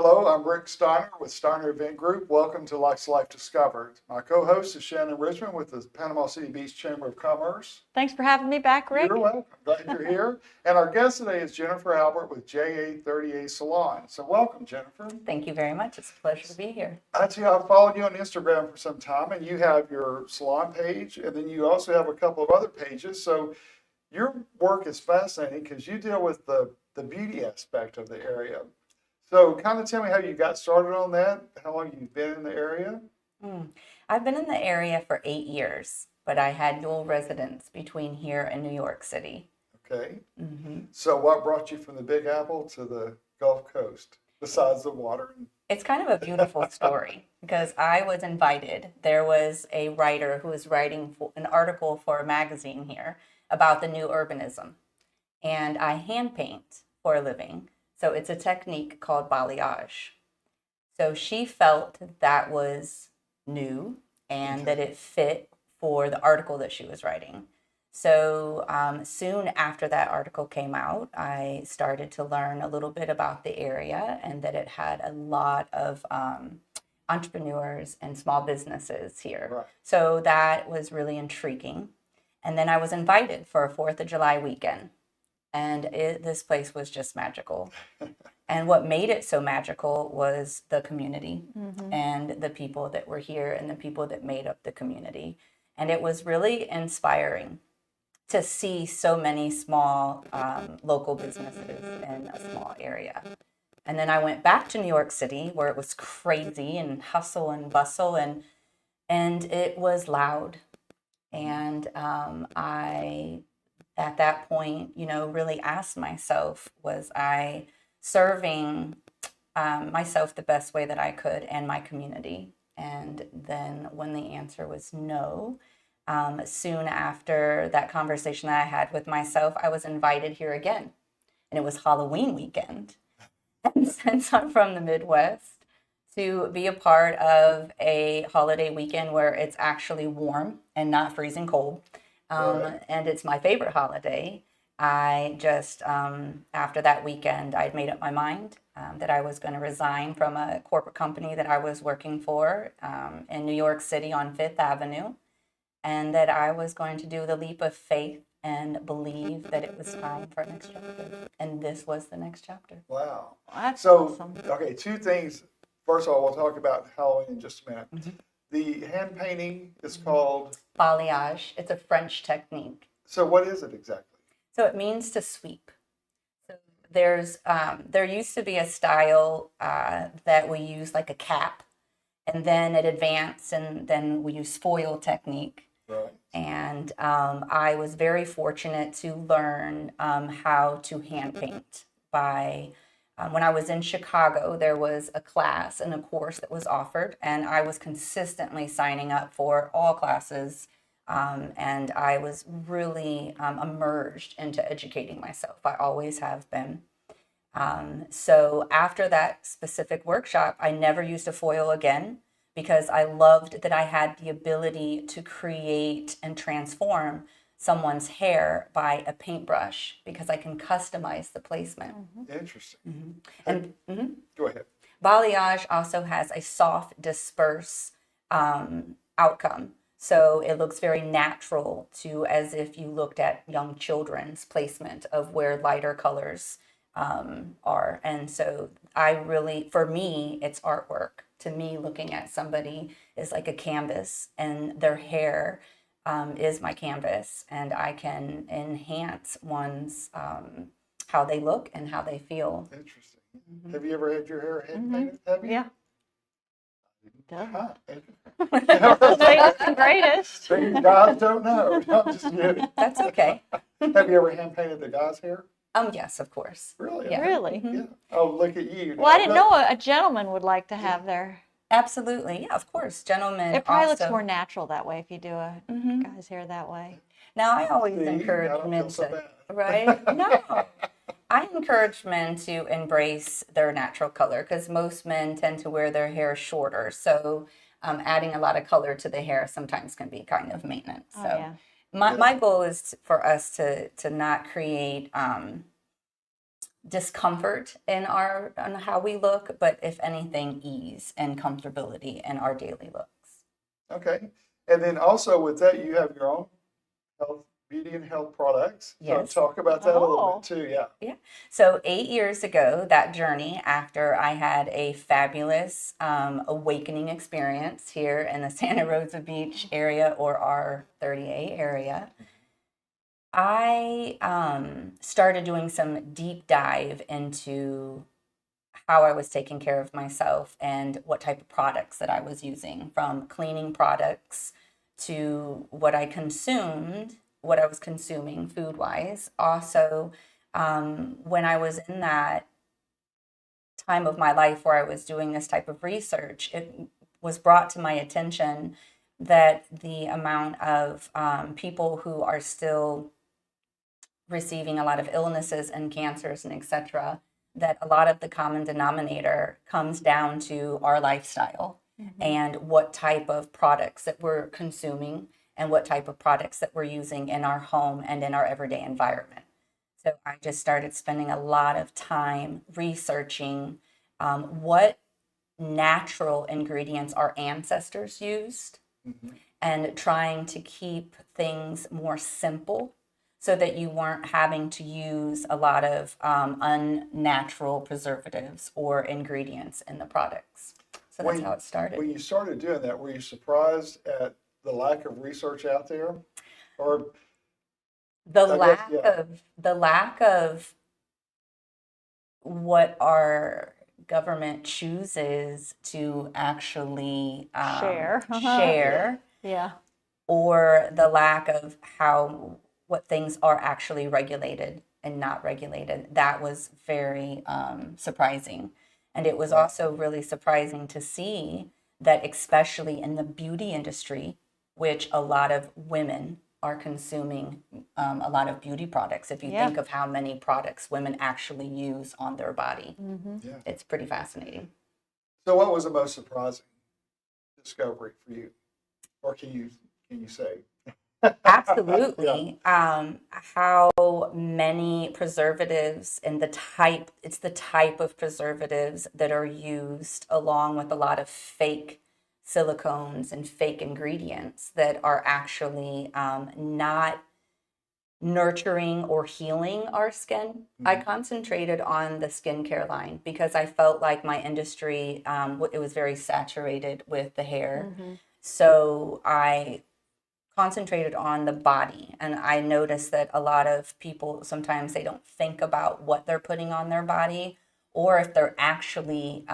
Hello, I'm Rick Steiner with Steiner Event Group. Welcome to Life's Life Discovered. My co-host is Shannon Richmond with the Panama City Beach Chamber of Commerce. Thanks for having me back, Rick. You're welcome. Glad you're here. And our guest today is Jennifer Albert with JA38 Salon. So welcome, Jennifer. Thank you very much. It's a pleasure to be here. Actually, I've followed you on Instagram for some time, and you have your salon page, and then you also have a couple of other pages. So your work is fascinating because you deal with the beauty aspect of the area. So kind of tell me how you got started on that, how long you've been in the area. I've been in the area for 8 years, but I had dual residence between here and New York City. Okay. So what brought you from the Big Apple to the Gulf Coast besides the water? It's kind of a beautiful story because I was invited. There was a writer who was writing an article for a magazine here about the new urbanism, and I hand paint for a living. So it's a technique called balayage. So she felt that was new and that it fit for the article that she was writing. So soon after that article came out, I started to learn a little bit about the area and that it had a lot of entrepreneurs and small businesses here. Right. So that was really intriguing. And then I was invited for a 4th of July weekend. And this place was just magical. And what made it so magical was the community and the people that were here and the people that made up the community. And it was really inspiring to see so many small local businesses in a small area. And then I went back to New York City where it was crazy and hustle and bustle and it was loud. And I at that point, really asked myself, was I serving myself the best way that I could and my community? And then when the answer was no, soon after that conversation that I had with myself, I was invited here again. And it was Halloween weekend. And since I'm from the Midwest, to be a part of a holiday weekend where it's actually warm and not freezing cold, and it's my favorite holiday. I just, after that weekend, I'd made up my mind that I was going to resign from a corporate company that I was working for in New York City on 5th Avenue, and that I was going to do the leap of faith and believe that it was time for a next chapter. And this was the next chapter. Wow. That's So, awesome. okay, two things. First of all, we'll talk about Halloween in just a minute. The hand painting is called? Balayage. It's a French technique. So what is it exactly? So it means to sweep. So there used to be a style that we use like a cap, and then it advanced, and then we use foil technique. Right. And I was very fortunate to learn how to hand paint by. When I was in Chicago, there was a class and a course that was offered, and I was consistently signing up for all classes, and I was really immersed into educating myself. I always have been. So after that specific workshop, I never used a foil again because I loved that I had the ability to create and transform someone's hair by a paintbrush because I can customize the placement. Interesting. And Go ahead. balayage also has a soft disperse outcome. So it looks very natural to as if you looked at young children's placement of where lighter colors are. And so for me, it's artwork. To me, looking at somebody is like a canvas, and their hair is my canvas, and I can enhance one's how they look and how they feel. Interesting. Have you ever had your hair hand painted? Have you? Yeah. Huh. Latest and greatest. You guys don't know. I'm just kidding. That's okay. Have you ever hand painted the guy's hair? Yes, of course. Really? Yeah. Really? Yeah. Oh, look at you. Well, I didn't know a gentleman would like to have their. Absolutely. Yeah, of course. Gentlemen It probably also. looks more natural that way if you do a guy's hair that way. Now, I always See, I encourage don't men feel so to, bad. right? No. I encourage men to embrace their natural color because most men tend to wear their hair shorter. So adding a lot of color to the hair sometimes can be kind of maintenance. Oh, So yeah. my goal is for us to not create discomfort in on how we look, but if anything, ease and comfortability in our daily looks. Okay. And then also with that, you have your own health, beauty and health products. Yes. So talk about that a little Oh. bit too. Yeah. Yeah. So 8 years ago, that journey after I had a fabulous awakening experience here in the Santa Rosa Beach area or our 30A area, I started doing some deep dive into how I was taking care of myself and what type of products that I was using, from cleaning products to what I consumed, what I was consuming food wise. Also, when I was in that time of my life where I was doing this type of research, it was brought to my attention that the amount of people who are still receiving a lot of illnesses and cancers and etc., that a lot of the common denominator comes down to our lifestyle and what type of products that we're consuming and what type of products that we're using in our home and in our everyday environment. So I just started spending a lot of time researching what natural ingredients our ancestors used and trying to keep things more simple so that you weren't having to use a lot of unnatural preservatives or ingredients in the products. So that's how it started. When you started doing that, were you surprised at the lack of research out there? Or The I guess, lack yeah. of what our government chooses to actually Share. share, Yeah. or the lack of what things are actually regulated and not regulated. That was very surprising. And it was also really surprising to see that, especially in the beauty industry, which a lot of women are consuming a lot of beauty products. If you Yeah. think of how many products women actually use on their body, Yeah. it's pretty fascinating. So what was the most surprising discovery for you? Or can you say? Absolutely. How many preservatives and it's the type of preservatives that are used, along with a lot of fake silicones and fake ingredients that are actually not nurturing or healing our skin. I concentrated on the skincare line because I felt like my industry, it was very saturated with the hair. So I concentrated on the body, and I noticed that a lot of people, sometimes they don't think about what they're putting on their body or if they're actually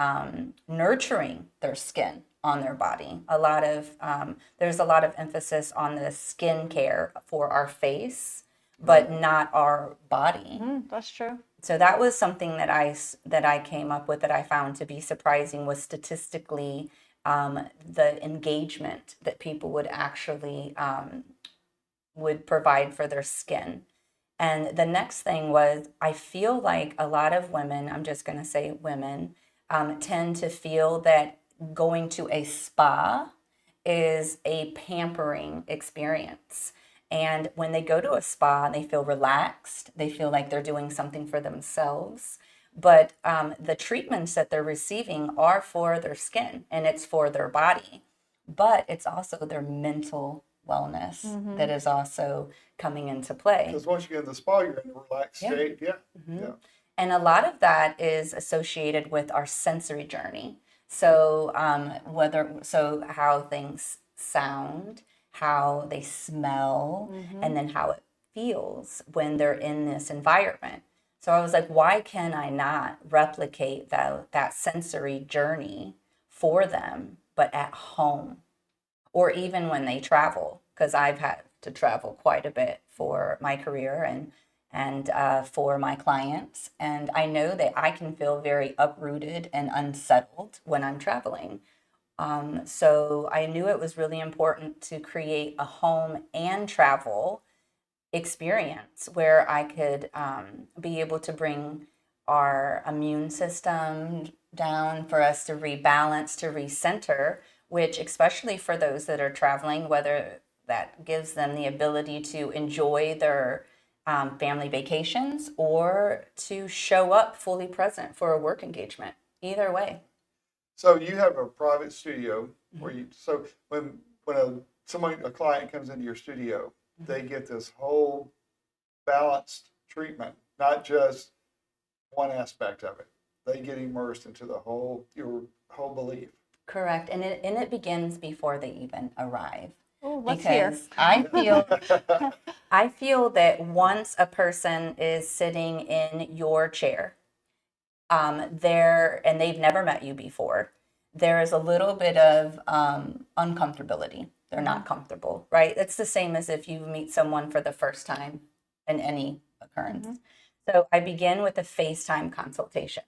nurturing their skin on their body. There's a lot of emphasis on the skin care for our face, but not our body. That's true. So that was something that I came up with that I found to be surprising, was statistically the engagement that people would actually would provide for their skin. And the next thing was, I feel like a lot of women, I'm just going to say women, tend to feel that going to a spa is a pampering experience. And when they go to a spa, they feel relaxed. They feel like they're doing something for themselves. But the treatments that they're receiving are for their skin and it's for their body. But it's also their mental wellness that is also coming into play. Because once you get in the spa, you're in a relaxed state. Yeah. Yeah. And a lot of that is associated with our sensory journey. So how things sound, how they smell, and then how it feels when they're in this environment. So I was like, why can I not replicate that sensory journey for them, but at home? Or even when they travel, because I've had to travel quite a bit for my career and for my clients. And I know that I can feel very uprooted and unsettled when I'm traveling. So I knew it was really important to create a home and travel experience where I could be able to bring our immune system down, for us to rebalance, to recenter, which, especially for those that are traveling, whether that gives them the ability to enjoy their family vacations or to show up fully present for a work engagement. Either way. So you have a private studio where Mm-hmm. you, so when a client comes into your studio, Mm-hmm. they get this whole balanced treatment, not just one aspect of it. They get immersed into your whole belief. Correct. And it begins before they even arrive. Oh, let's hear. Because I feel that once a person is sitting in your chair, there and they've never met you before, there is a little bit of uncomfortability. They're not comfortable, right? It's the same as if you meet someone for the first time in any occurrence. So I begin with a FaceTime consultation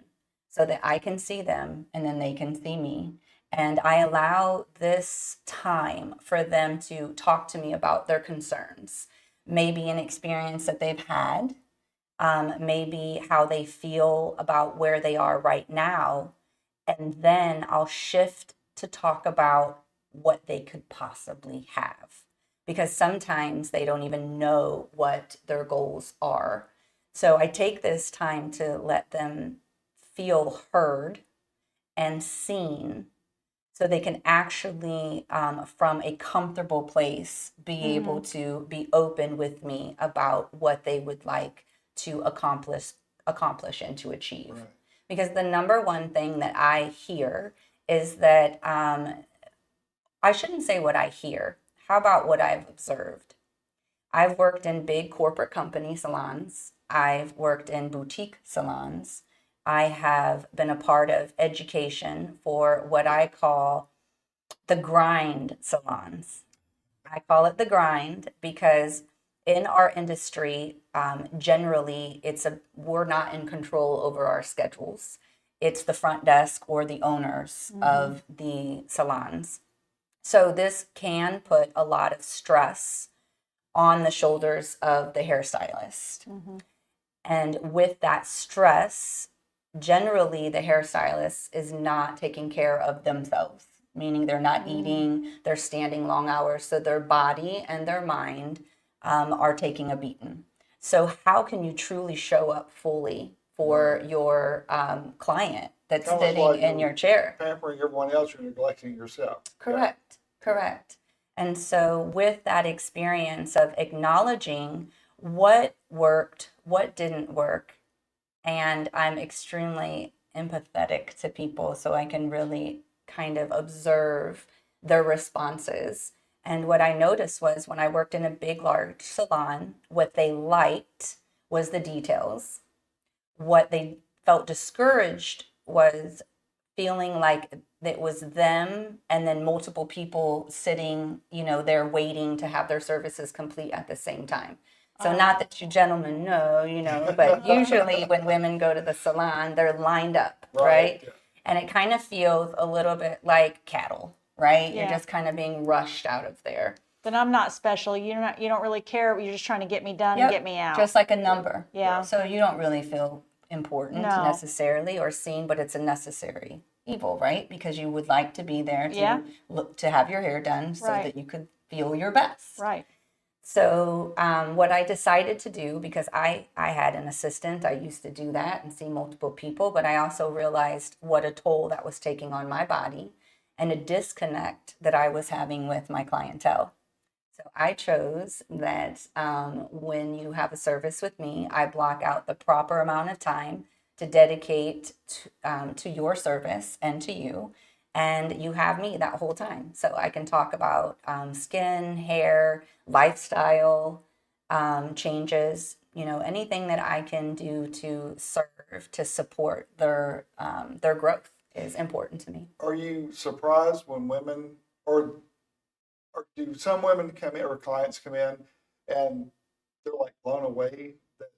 so that I can see them and then they can see me. And I allow this time for them to talk to me about their concerns, maybe an experience that they've had, maybe how they feel about where they are right now. And then I'll shift to talk about what they could possibly have. Because sometimes they don't even know what their goals are. So I take this time to let them feel heard and seen so they can actually, from a comfortable place, be able to be open with me about what they would like to accomplish and to achieve. Right. Because the number one thing that I hear is that I shouldn't say what I hear. How about what I've observed? I've worked in big corporate company salons. I've worked in boutique salons. I have been a part of education for what I call the grind salons. I call it the grind because in our industry, generally, we're not in control over our schedules. It's the front desk or the owners of the salons. So this can put a lot of stress on the shoulders of the hairstylist. And with that stress, generally the hairstylist is not taking care of themselves, meaning they're not eating, they're standing long hours, so their body and their mind are taking a beating. So how can you truly show up fully for your client that's Almost sitting like in you're your chair? pampering everyone else, you're neglecting yourself. Correct. And so, with that experience of acknowledging what worked, what didn't work, and I'm extremely empathetic to people, so I can really kind of observe their responses. And what I noticed was when I worked in a big, large salon, what they liked was the details. What they felt discouraged was feeling like it was them and then multiple people sitting, there waiting to have their services complete at the same time. So not that you gentlemen know, but usually when women go to the salon, they're lined up, right? Yeah. And it kind of feels a little bit like cattle, right? You're Yeah. just kind of being rushed out of there. Then I'm not special. You don't really care. You're just trying to get me done and get me out. Just like a number. Yeah. So you don't really feel important No. necessarily or seen, but it's a necessary evil, right? Because you would like to be there to Yeah. look to have your hair done so Right. that you could feel your best. Right. So what I decided to do, because I had an assistant, I used to do that and see multiple people, but I also realized what a toll that was taking on my body and a disconnect that I was having with my clientele. So I chose that when you have a service with me, I block out the proper amount of time to dedicate to your service and to you. And you have me that whole time. So I can talk about skin, hair, lifestyle changes, anything that I can do to serve, to support their growth is important to me. Are you surprised when women, or do some women come in or clients come in and they're like blown away that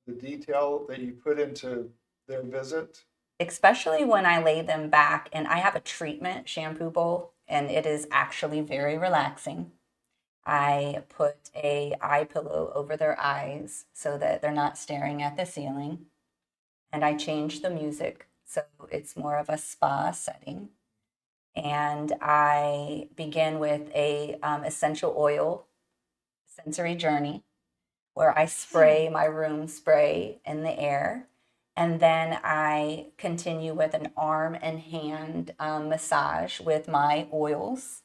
the detail that you put into their visit? Especially when I lay them back and I have a treatment shampoo bowl and it is actually very relaxing. I put a eye pillow over their eyes so that they're not staring at the ceiling. And I change the music so it's more of a spa setting. And I begin with a essential oil sensory journey. where I spray my room spray in the air. And then I continue with an arm and hand massage with my oils.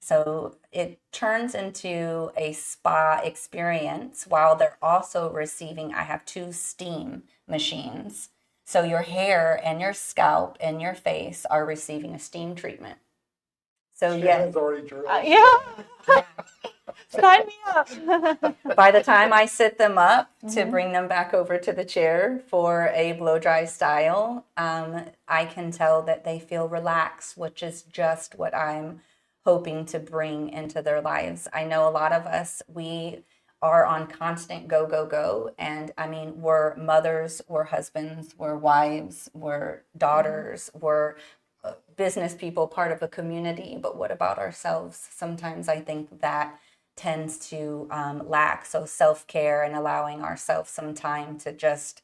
So it turns into a spa experience while they're also receiving. I have 2 steam machines. So your hair and your scalp and your face are receiving a steam treatment. So yes, Shannon's already drilled. Yeah. Sign me up. by the time I sit them up to bring them back over to the chair for a blow dry style, I can tell that they feel relaxed, which is just what I'm hoping to bring into their lives. I know a lot of us, we are on constant go, go, go. And I mean, we're mothers, we're husbands, we're wives, we're daughters, we're business people, part of a community. But what about ourselves? Sometimes I think that tends to lack. So self-care and allowing ourselves some time to just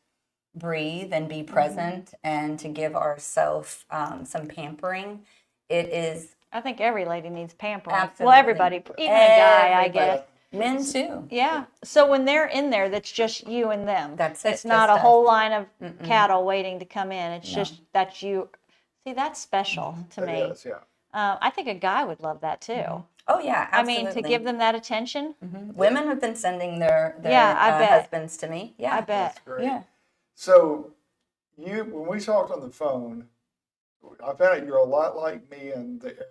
breathe and be present and to give ourselves some pampering. It is I think every lady needs pampering. absolutely Well, everybody, even a guy, I guess. Men too. Yeah. So when they're in there, that's just you and them. That's it, It's not just a us. whole line of cattle waiting to come in. It's just that's you. See, that's special to me. It is, yeah. I think a guy would love that too. Oh yeah, I absolutely. mean, to give them that attention. Women have been sending their Yeah, I bet. husbands to me. Yeah, I bet. That's great. Yeah. So when we talked on the phone, I found out you're a lot like me in the area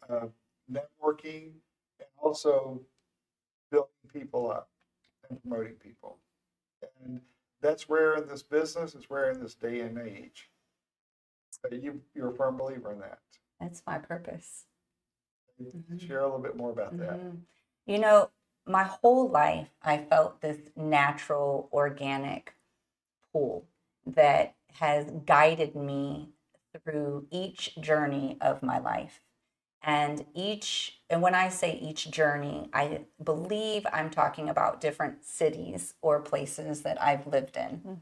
of networking and also building people up and promoting people. And that's rare in this business. It's rare in this day and age. So you're a firm believer in that. That's my purpose. Share a little bit more about that. You know, my whole life, I felt this natural, organic pull that has guided me through each journey of my life. And when I say each journey, I believe I'm talking about different cities or places that I've lived in.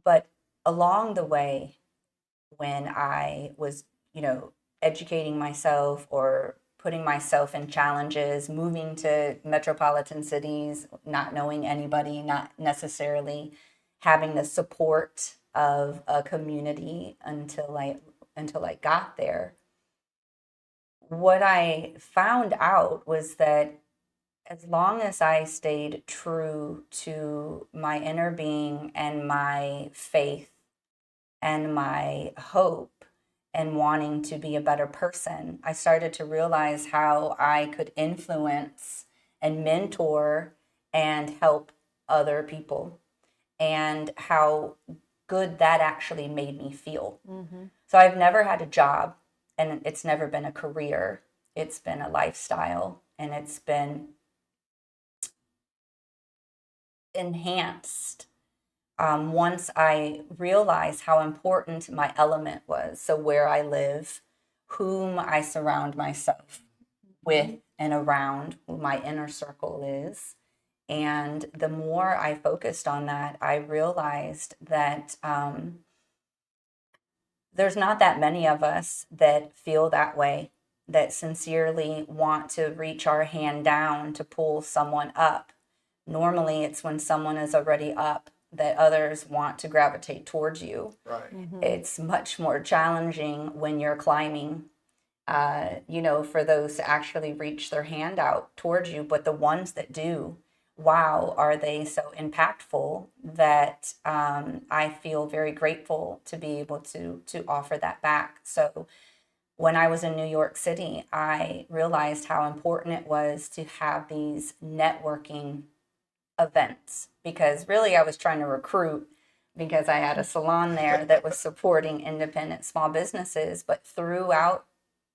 But along the way, when I was, educating myself or putting myself in challenges, moving to metropolitan cities, not knowing anybody, not necessarily having the support of a community until I got there. What I found out was that as long as I stayed true to my inner being and my faith and my hope and wanting to be a better person, I started to realize how I could influence and mentor and help other people and how good that actually made me feel. So I've never had a job, and it's never been a career. It's been a lifestyle, and it's been enhanced once I realized how important my element was. So where I live, whom I surround myself with and around, who my inner circle is. And the more I focused on that, I realized that there's not that many of us that feel that way, that sincerely want to reach our hand down to pull someone up. Normally, it's when someone is already up that others want to gravitate towards you. Right. It's much more challenging when you're climbing, for those to actually reach their hand out towards you. But the ones that do, wow, are they so impactful that I feel very grateful to be able to offer that back. So when I was in New York City, I realized how important it was to have these networking events, because really I was trying to recruit, because I had a salon there that was supporting independent small businesses. But throughout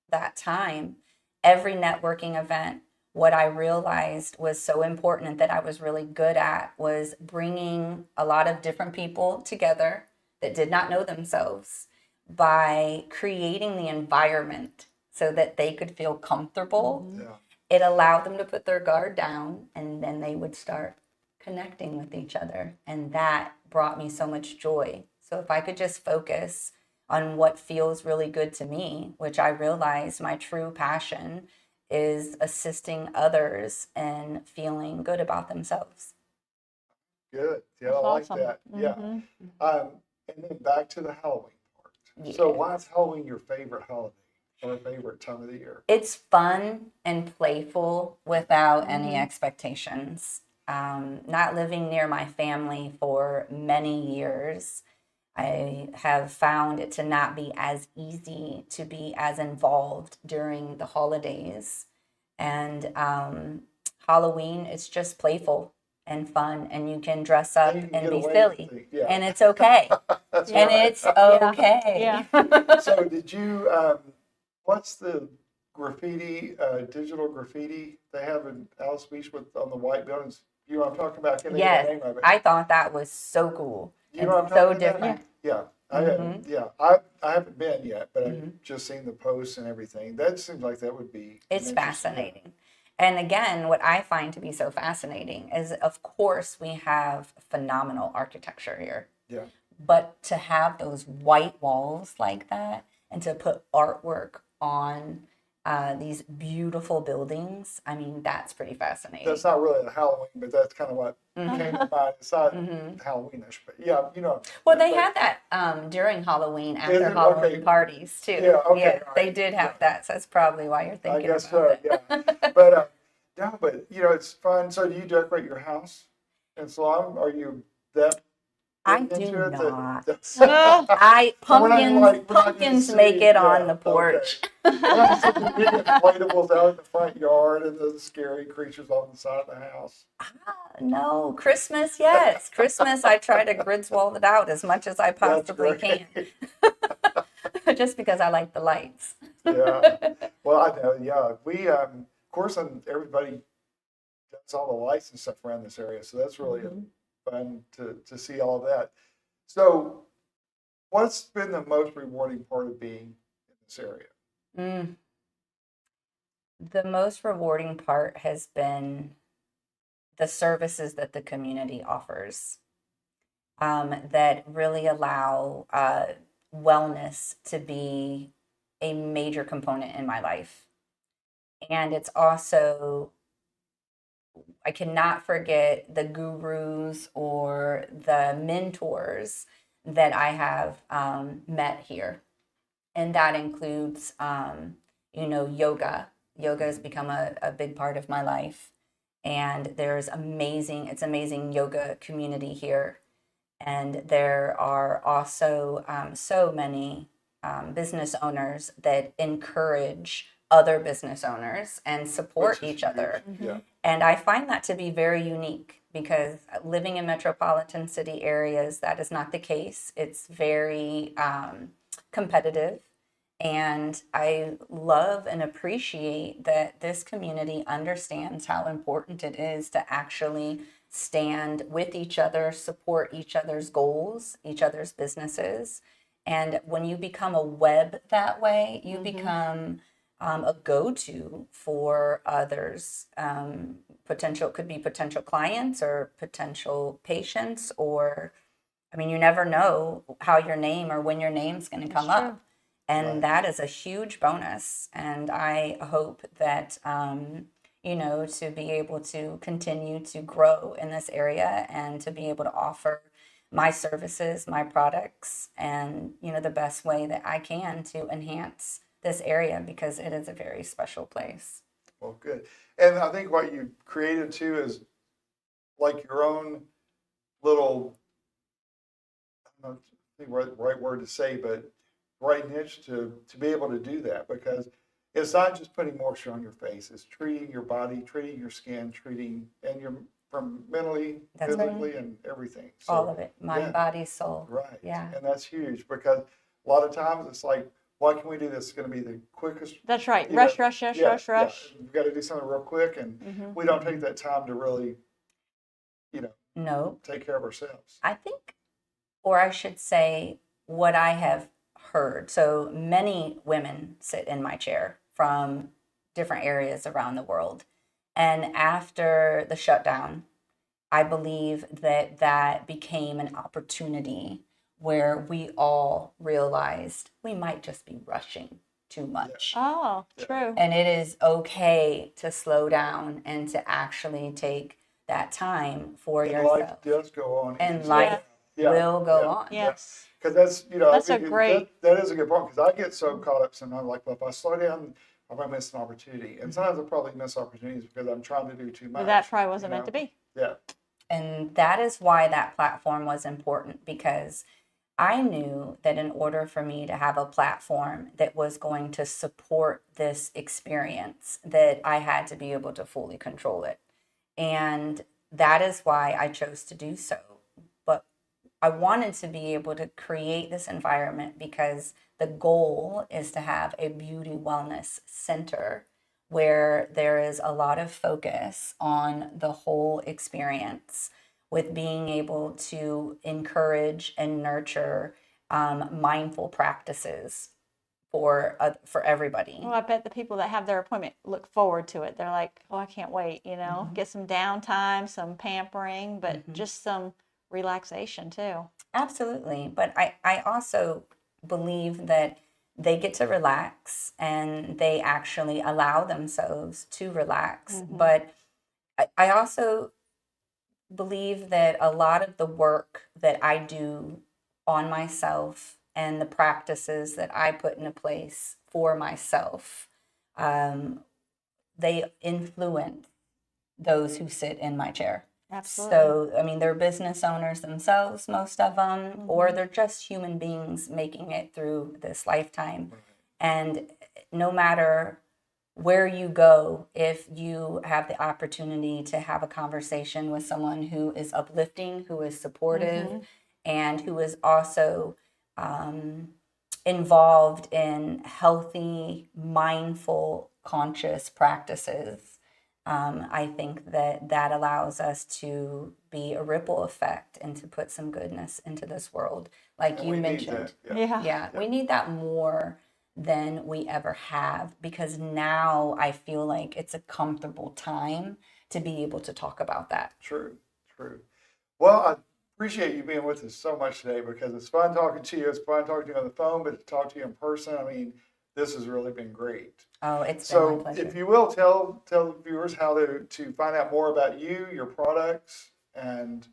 that time, every networking event, what I realized was so important that I was really good at was bringing a lot of different people together that did not know themselves by creating the environment so that they could feel comfortable. Yeah. It allowed them to put their guard down, and then they would start connecting with each other. And that brought me so much joy. So if I could just focus on what feels really good to me, which I realized my true passion is assisting others and feeling good about themselves. Good. Yeah, That's I like awesome. that. Yeah. Mhm. And then back to the Halloween part. So Yeah. why is Halloween your favorite holiday or favorite time of the year? It's fun and playful without any Mhm. expectations. Not living near my family for many years, I have found it to not be as easy to be as involved during the holidays. And Halloween, it's just playful and fun, and you can dress Then up you can and get be away with silly, things. Yeah. and it's okay. That's And right. it's okay. So did you, what's the graffiti, digital graffiti they have in Alice Beach with on the white buildings? You know what I'm talking about? I can't think of Yes, the name of it. I thought that was so cool You and know what I'm so talking about? different. Yeah. Mhm. I haven't been yet, but Mhm. I've just seen the posts and everything. That seems like that would be an It's interesting. fascinating. And again, what I find to be so fascinating is, of course, we have phenomenal architecture here. Yeah. But to have those white walls like that and to put artwork on these beautiful buildings, I mean, that's pretty fascinating. That's not really a Halloween, but that's kind of what came to mind. It's not Mhm. Halloweenish, but yeah, you know. Well, they but- had that during Halloween, Is after it? Halloween Okay. parties too. Yeah, okay, Yeah, all they right. did have Yeah. that. So that's probably why you're I thinking guess about so, it. yeah. But no, but you know, it's fun. So do you decorate your house in Salem? Are you that I big do into it? not. Ah, I So we're not gonna, pumpkins like, we're not gonna pumpkins see- make it yeah, on the okay. porch. We're not gonna see the big inflatables out in the front yard and the scary creatures on the side of the house. No, Christmas, yes. Christmas, I try to Griswold it out as much as I That's possibly great. can, just because I like the lights. Yeah. Well, I know. Yeah, we of course, everybody does all the lights and stuff around this area, so that's really Mhm. fun to see all of that. So, what's been the most rewarding part of being in this area? Mm. The most rewarding part has been the services that the community offers that really allow wellness to be a major component in my life. And it's also, I cannot forget the gurus or the mentors that I have met here. And that includes, yoga. Yoga has become a big part of my life. And it's amazing yoga community here. And there are also so many business owners that encourage other business owners and support Which is each other. huge. Yeah. And I find that to be very unique because living in metropolitan city areas, that is not the case. It's very competitive. And I love and appreciate that this community understands how important it is to actually stand with each other, support each other's goals, each other's businesses. And when you become a web that way, you become a go-to for others. Could be potential clients or potential patients, or I mean, you never know how your name or when your name's going to come That's true. up. And Right. that is a huge bonus. And I hope that, to be able to continue to grow in this area and to be able to offer my services, my products, and, the best way that I can to enhance this area because it is a very special place. Well, good. And I think what you created too is like your own little, I don't know the right word to say, but right niche to be able to do that because it's not just putting moisture on your face, it's treating your body, treating your skin, treating and your from mentally, That's right. physically, and everything. All So of it, mind, yeah, body, soul. right. Yeah. And that's huge because a lot of times it's like, why can we do this? It's going to be the quickest. that's right. You Rush, know, rush, rush, yeah, rush, rush. We've got to do something real quick, and Mhm. we don't take that time to really, No, take care of ourselves. I think, or I should say, what I have heard. So many women sit in my chair from different areas around the world. And after the shutdown, I believe that that became an opportunity where we all realized we might just be rushing too much. Oh, Yeah. true. And it is okay to slow down and to actually take that time for And yourself. life does go on. And Yeah. life Yeah. will go Yeah. on. Yes. Because that's, you know, That's I a think great- that is a good point, because I get so caught up sometimes, like, well, if I slow down, I might miss an opportunity. And sometimes I probably miss opportunities because I'm trying to do too much. But that probably wasn't you meant to know? be. Yeah. And that is why that platform was important, because I knew that in order for me to have a platform that was going to support this experience, that I had to be able to fully control it. And that is why I chose to do so. But I wanted to be able to create this environment because the goal is to have a beauty wellness center where there is a lot of focus on the whole experience, with being able to encourage and nurture mindful practices for everybody. Well, I bet the people that have their appointment look forward to it. They're like, oh, I can't wait, you know, get some downtime, some pampering, but just some relaxation too. Absolutely. But I also believe that they get to relax and they actually allow themselves to relax. But I also believe that a lot of the work that I do on myself and the practices that I put into place for myself, they influence those who sit in my chair. Absolutely. So, I mean, they're business owners themselves, most of them, or they're just human beings making it through this lifetime. And no matter where you go, if you have the opportunity to have a conversation with someone who is uplifting, who is supportive, and who is also involved in healthy, mindful, conscious practices, I think that allows us to be a ripple effect and to put some goodness into this world, like And you we need mentioned. that. Yeah. Yeah, we need that more than we ever have, because now I feel like it's a comfortable time to be able to talk about that. True. Well, I appreciate you being with us so much today, because it's fun talking to you. It's fun talking to you on the phone, but to talk to you in person, I mean, this has really been great. Oh, it's been my So pleasure. if you will, tell the viewers how to find out more about you, your products, and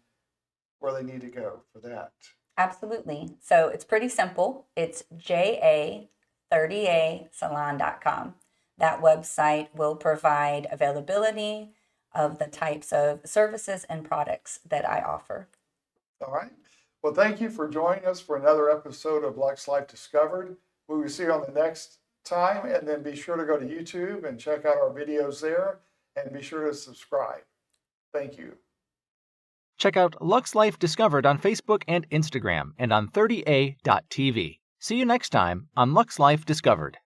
where they need to go for that. Absolutely. So it's pretty simple. It's ja30asalon.com. That website will provide availability of the types of services and products that I offer. All right. Well, thank you for joining us for another episode of Lux Life Discovered. We will see you on the next time, and then be sure to go to YouTube and check out our videos there, and be sure to subscribe. Thank you. Check out Lux Life Discovered on Facebook and Instagram and on 30a.tv. See you next time on Lux Life Discovered.